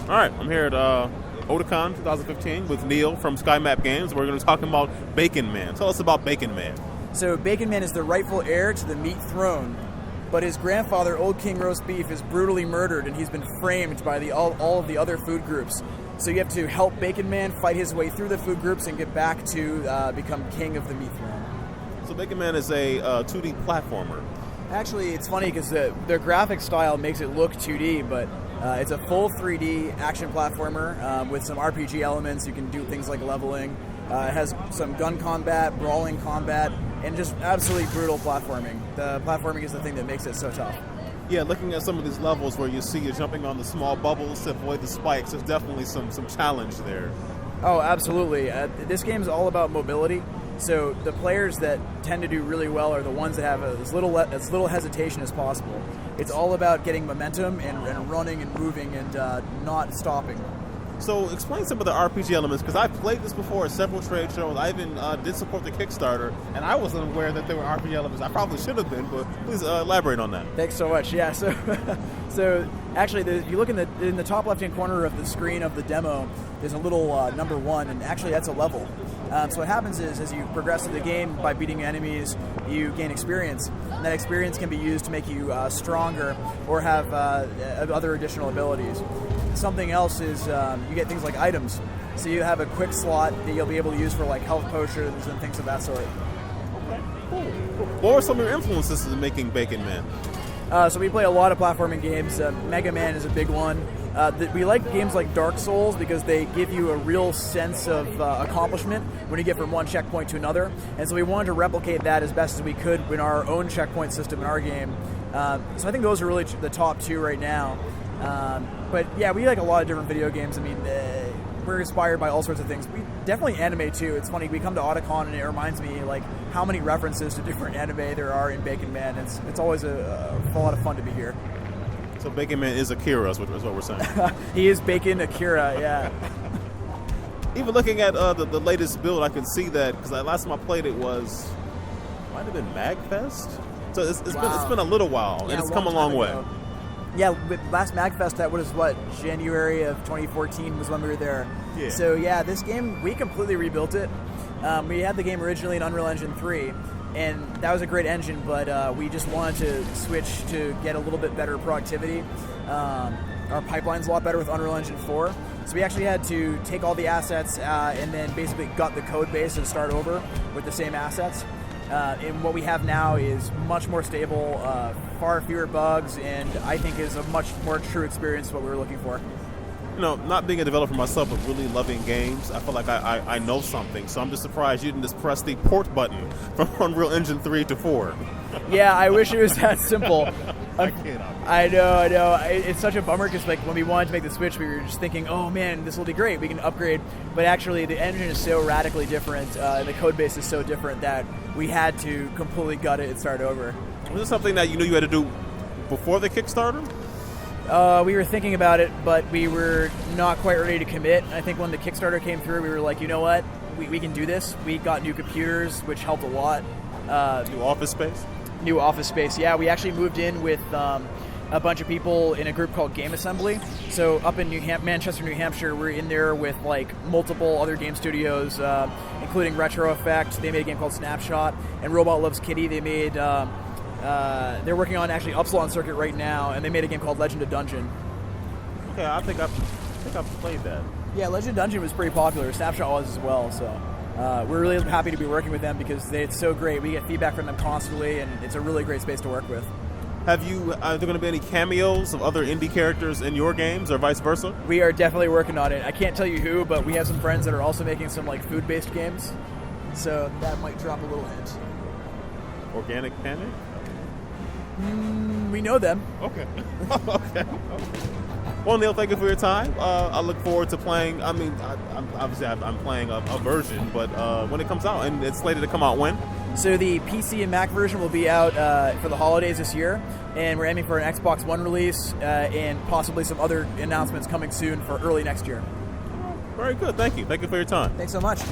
All right, I'm here at Otakon 2015 with Neal from Skymap Games. We're going to be talking about Bacon Man. Tell us about Bacon Man. So Bacon Man is the rightful heir to the meat throne, but his grandfather, Old King Roast Beef, is brutally murdered, and he's been framed by all of the other food groups. So you have to help Bacon Man fight his way through the food groups and get back to become king of the meat throne. So Bacon Man is a 2D platformer. Actually, it's funny because their graphic style makes it look 2D, but it's a full 3D action platformer with some RPG elements. You can do things like leveling. It has some gun combat, brawling combat, and just absolutely brutal platforming. The platforming is the thing that makes it so tough. Yeah, looking at some of these levels where you see you're jumping on the small bubbles to avoid the spikes, there's definitely some challenge there. Oh, absolutely. This game is all about mobility. So the players that tend to do really well are the ones that have as little hesitation as possible. It's all about getting momentum and running and moving and not stopping. So explain some of the RPG elements, because I've played this before at several trade shows. I even did support the Kickstarter, and I wasn't aware that there were RPG elements. I probably should have been, but please elaborate on that. Thanks so much. Yeah, so actually, if you look in the top left-hand corner of the screen of the demo, there's a little number 1, and actually that's a level. So what happens is, as you progress through the game by beating enemies, you gain experience, and that experience can be used to make you stronger or have other additional abilities. Something else is you get things like items. So you have a quick slot that you'll be able to use for like health potions and things of that sort. Okay, cool. What were some of your influences in making Bacon Man? So we play a lot of platforming games. Mega Man is a big one. We like games like Dark Souls because they give you a real sense of accomplishment when you get from one checkpoint to another. And so we wanted to replicate that as best as we could in our own checkpoint system in our game. So I think those are really the top 2 right now. But yeah, we like a lot of different video games. I mean, we're inspired by all sorts of things. We definitely anime too. It's funny, we come to Otakon and it reminds me like how many references to different anime there are in Bacon Man. It's always a lot of fun to be here. So Bacon Man is Akira, is what we're saying. He is Bacon Akira, yeah. Even looking at the latest build, I can see that, because the last time I played it might have been MagFest? So it's been a little while, and it's come a long way. Yeah, with last MagFest, that was January of 2014 was when we were there. Yeah. So yeah, this game, we completely rebuilt it. We had the game originally in Unreal Engine 3, and that was a great engine, but we just wanted to switch to get a little bit better productivity. Our pipeline's a lot better with Unreal Engine 4, so we actually had to take all the assets and then basically gut the code base and start over with the same assets. And what we have now is much more stable, far fewer bugs, and I think is a much more true experience what we were looking for. You know, not being a developer myself, but really loving games, I feel like I know something. So I'm just surprised you didn't just press the port button from Unreal Engine 3 to 4. Yeah, I wish it was that simple. I know. It's such a bummer because like when we wanted to make the switch, we were just thinking, oh man, this will be great. We can upgrade. But actually, the engine is so radically different, and the code base is so different that we had to completely gut it and start over. Was this something that you knew you had to do before the Kickstarter? We were thinking about it, but we were not quite ready to commit. I think when the Kickstarter came through, we were like, you know what? We can do this. We got new computers, which helped a lot. New office space? New office space, yeah. We actually moved in with a bunch of people in a group called Game Assembly. So up in Manchester, New Hampshire, we're in there with like multiple other game studios, including Retro Effect. They made a game called Snapshot, and Robot Loves Kitty. They made they're working on actually Upsilon Circuit right now, and they made a game called Legend of Dungeon. Okay, I think I've played that. Yeah, Legend of Dungeon was pretty popular. Snapshot was as well, so we're really happy to be working with them because it's so great. We get feedback from them constantly, and it's a really great space to work with. Are there going to be any cameos of other indie characters in your games, or vice versa? We are definitely working on it. I can't tell you who, but we have some friends that are also making some like food-based games, so that might drop a little hint. Organic Panic? We know them. Okay. Okay. Well, Neal, thank you for your time. I look forward to playing. I mean, I'm playing a version, but when it comes out, and it's slated to come out when? So the PC and Mac version will be out for the holidays this year, and we're aiming for an Xbox One release and possibly some other announcements coming soon for early next year. Very good. Thank you. Thank you for your time. Thanks so much.